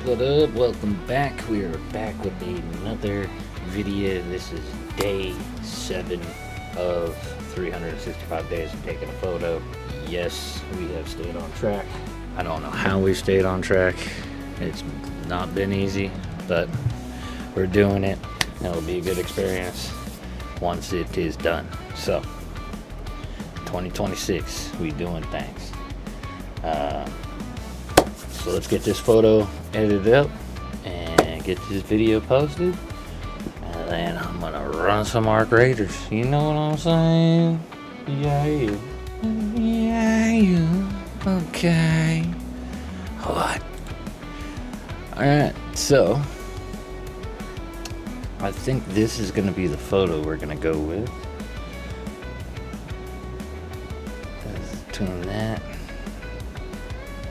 What up? Welcome back. We are back with another video. This is day 7 of 365 days of taking a photo. Yes, we have stayed on track. I don't know how we stayed on track. It's not been easy, but we're doing it. It'll be a good experience once it is done. So, 2026, we doing things. So let's get this photo edited up and get this video posted, and then I'm gonna run some Arc Raiders. You know what I'm saying? Yeah. Okay. What? Alright, so I think this is gonna be the photo we're gonna go with. Between that,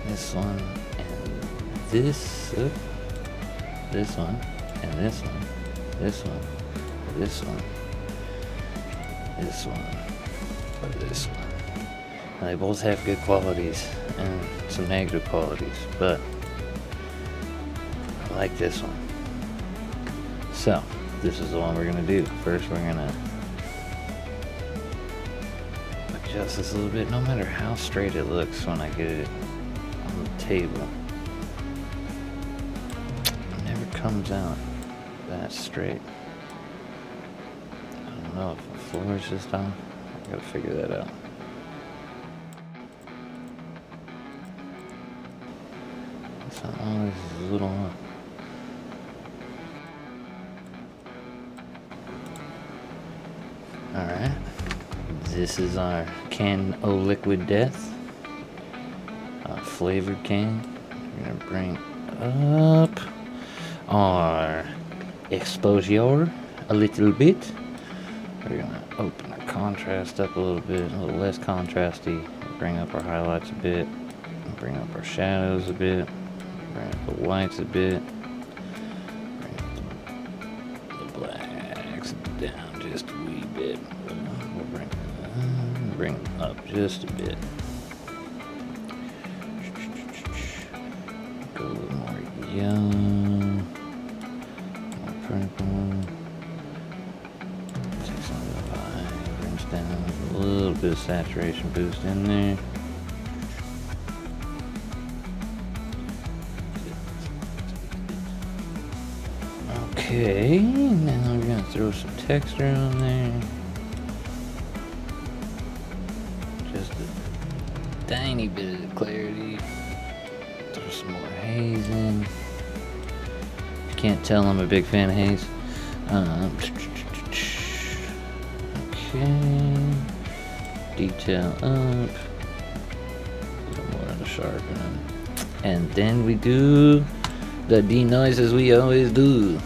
this one, this one, and this one, this one, this one, this one, or this one. And they both have good qualities and some negative qualities, but I like this one. So, this is the one we're gonna do. First, we're gonna adjust this a little bit, no matter how straight it looks when I get it on the table. Comes out that straight. I don't know if the floor is just on. I gotta figure that out. It's not always a little on. Alright. This is our can O Liquid Death. Flavored can. We're gonna bring up our exposure a little bit. We're gonna open the contrast up a little bit, a little less contrasty. Bring up our highlights a bit. Bring up our shadows a bit. Bring up the whites a bit. Bring up the blacks down just a wee bit. We'll bring them up just a bit. Go a little more yellow. Take some of the vibrance down, a little bit of saturation boost in there. Okay, now we're gonna throw some texture on there. Just a tiny bit of clarity. Throw some more haze in. Can't tell I'm a big fan of haze. Okay. Detail up. A little more of the sharpening. And then we do the denoise as we always do.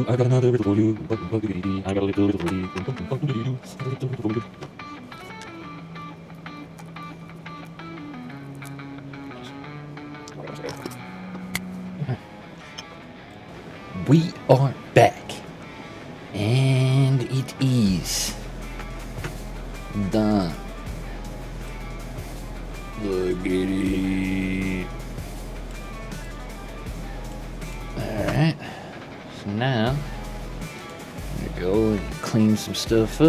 I got another little for you. I got a little for you. We are back, and it is done. Look at it. Alright. Now, I'm gonna go and clean some stuff up.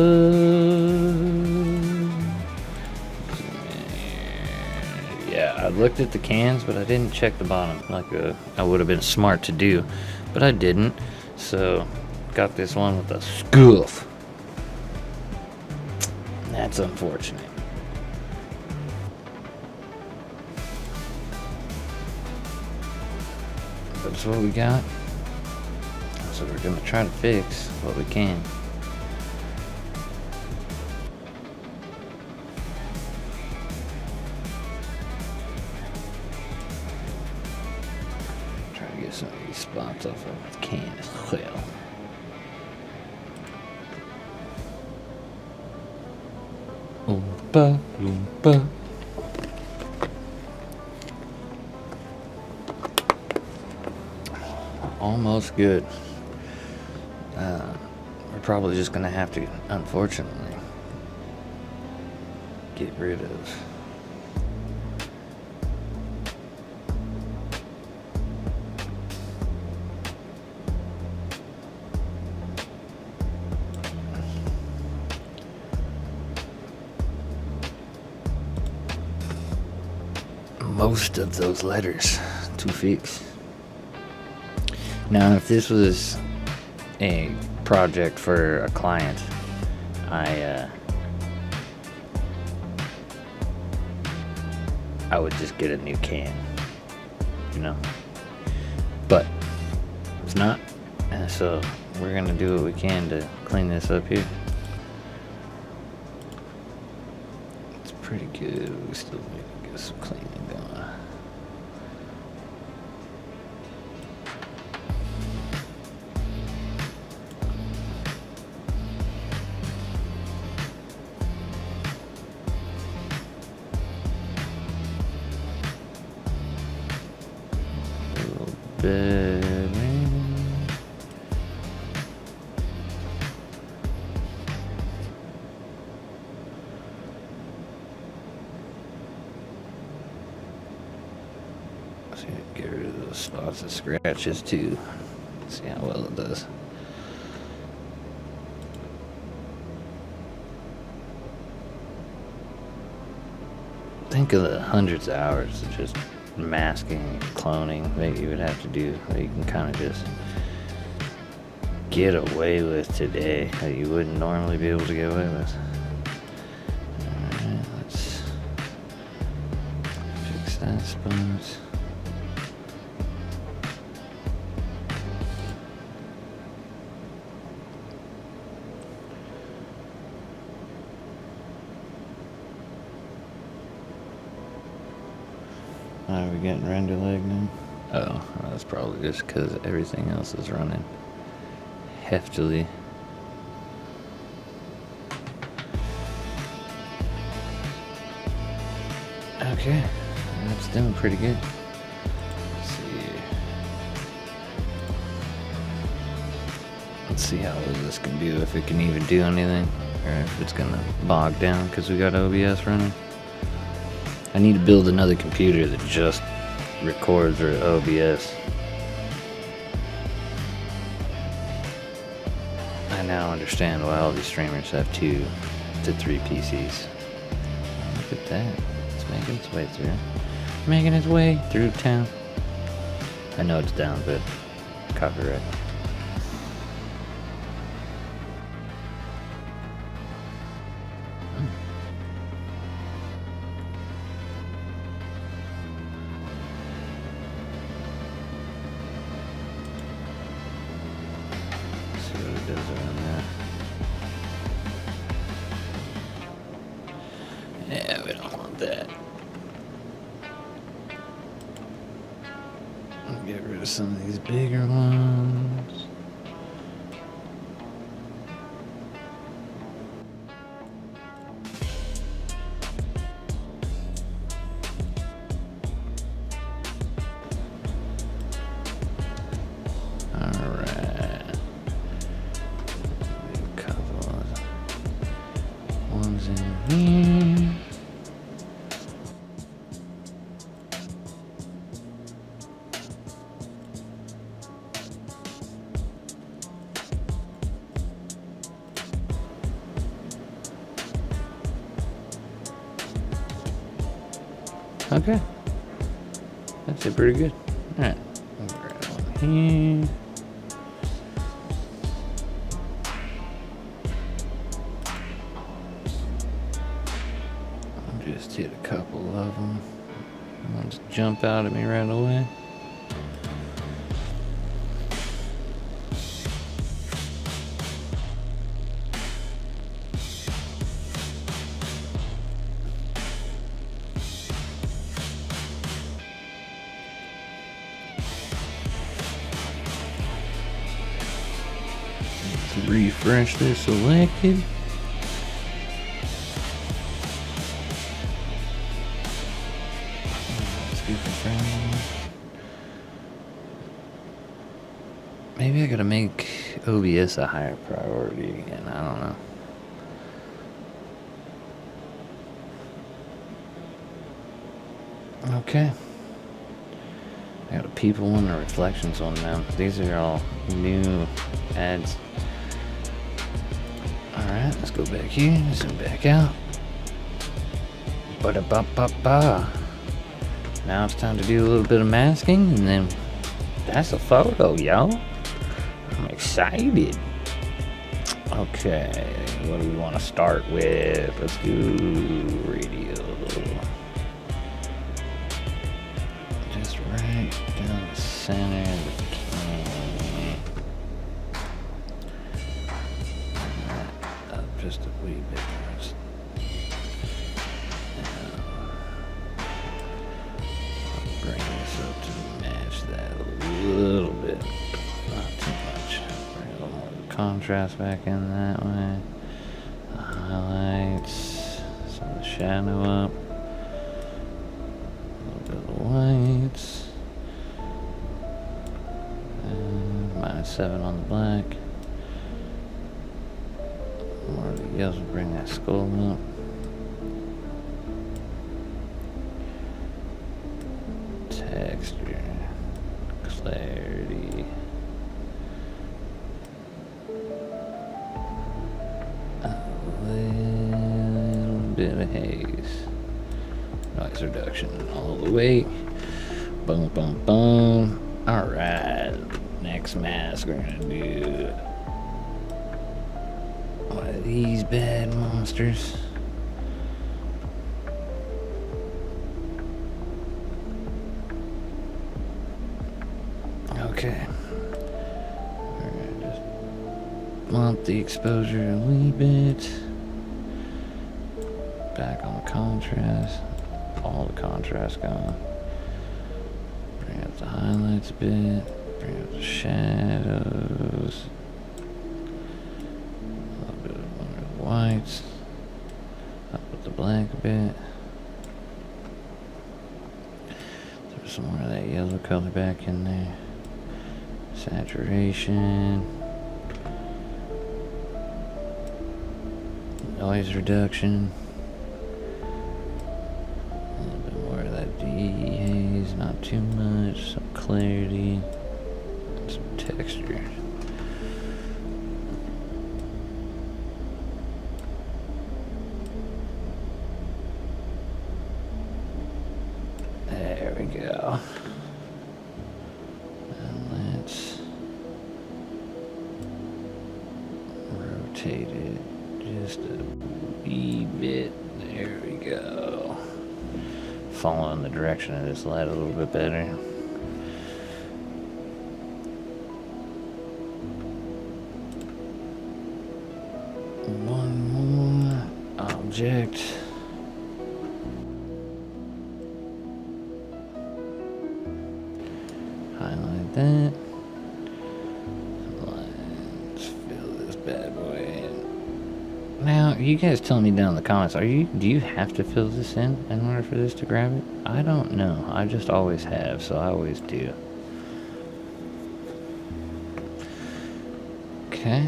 Yeah, I looked at the cans, but I didn't check the bottom like I would have been smart to do, but I didn't. So, got this one with a scuff. That's unfortunate. That's what we got. So we're gonna try to fix what we can. Try to get some of these spots off of the can as well. Oompa loompa. Almost good. we're probably just gonna have to, unfortunately, get rid of most of those letters to fix. Now, if this was a project for a client, I would just get a new can, you know. But it's not, and so we're gonna do what we can to clean this up here. It's pretty good. We still need to get some cleaning going. So get rid of those spots of scratches too. See how well it does. Think of the hundreds of hours of just masking and cloning that you would have to do, that you can kind of just get away with today that you wouldn't normally be able to get away with. Alright, let's fix that spot. Are we getting render lag now? Oh, that's probably just because everything else is running heftily. Okay, that's doing pretty good. Let's see. Let's see how this can do, if it can even do anything, or if it's gonna bog down because we got OBS running. I need to build another computer that just records or OBS. I now understand why all these streamers have 2 to 3 PCs. Look at that. It's making its way through. Making its way through town. I know it's down, but copyright. Yeah, we don't want that. Get rid of some of these bigger ones. Alright. A couple of ones in here. Okay. That's it, pretty good. Alright. I'll grab one here. I'll just hit a couple of them. Ones jump out at me right away. Refresh this selected. Let's get the frame. Maybe I gotta make OBS a higher priority again. I don't know. Okay. I got a people one and a reflections one now. These are all new ads. Alright, let's go back here. Zoom back out. Ba-da-ba-ba-ba. Now it's time to do a little bit of masking, and then that's a photo, y'all. I'm excited. Okay, what do we want to start with? Let's do radio. Just right down the center of the can. Up just a wee bit. Bring this up to match that a little bit, not too much. Bring a little more contrast back in that way. The highlights, some of the shadow up, a little bit of the whites, and -7 on the black. More of the yellows will bring that skull up. Texture, clarity, a little bit of haze, noise reduction all the way. Boom, boom, boom. All right, next mask we're gonna do one of these bad monsters. Okay, we're gonna just bump the exposure a wee bit. Back on the contrast, all the contrast gone. Bring up the highlights a bit, bring up the shadows, a little bit of the whites, up with the black a bit. Throw some more of that yellow color back in there. Saturation, noise reduction, a little bit more of that dehaze, not too much, some clarity, and some texture. There we go. Rotate it just a wee bit. There we go. Following the direction of this light a little bit better. One more object. Highlight that. Bad boy. Now, you guys tell me down in the comments, do you have to fill this in order for this to grab it? I don't know. I just always have, so I always do. Okay.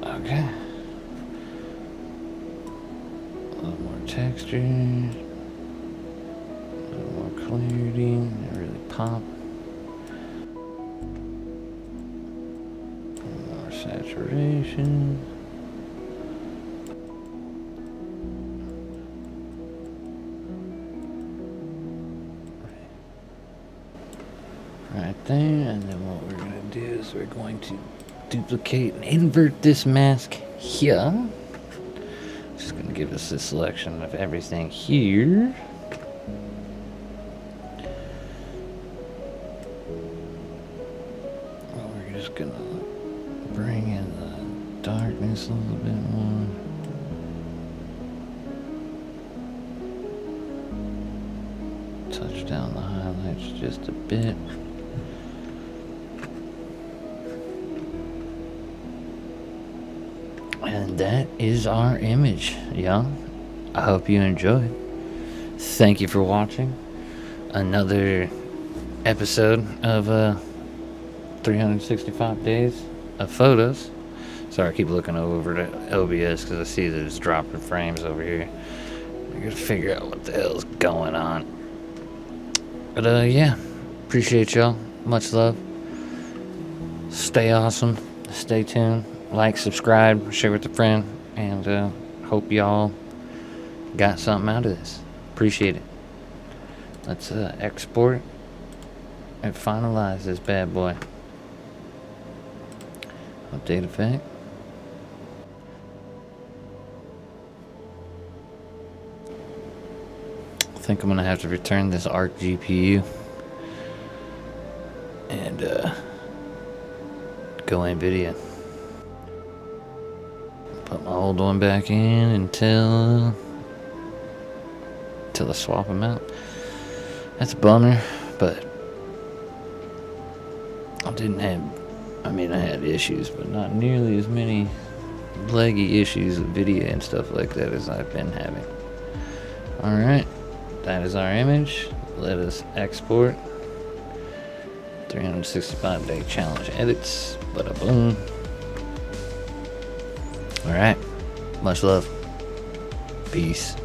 Okay. A little more texture. Clarity, really pop. More saturation. Right there, and then what we're going to do is we're going to duplicate and invert this mask here. Just going to give us a selection of everything here. Just gonna bring in the darkness a little bit more. Touch down the highlights just a bit. And that is our image, y'all. I hope you enjoyed. Thank you for watching another episode of 365 days of photos. Sorry, I keep looking over to OBS because I see that it's dropping frames over here. I gotta figure out what the hell's going on. But yeah, appreciate y'all. Much love. Stay awesome. Stay tuned. Like, subscribe, share with a friend, and hope y'all got something out of this. Appreciate it. Let's export and finalize this bad boy. Update effect. I think I'm gonna have to return this ARC GPU and go NVIDIA. Put my old one back in until I swap them out. That's a bummer, but I had issues, but not nearly as many leggy issues with video and stuff like that as I've been having. Alright, that is our image. Let us export. 365 day challenge edits. Bada boom. Alright, much love. Peace.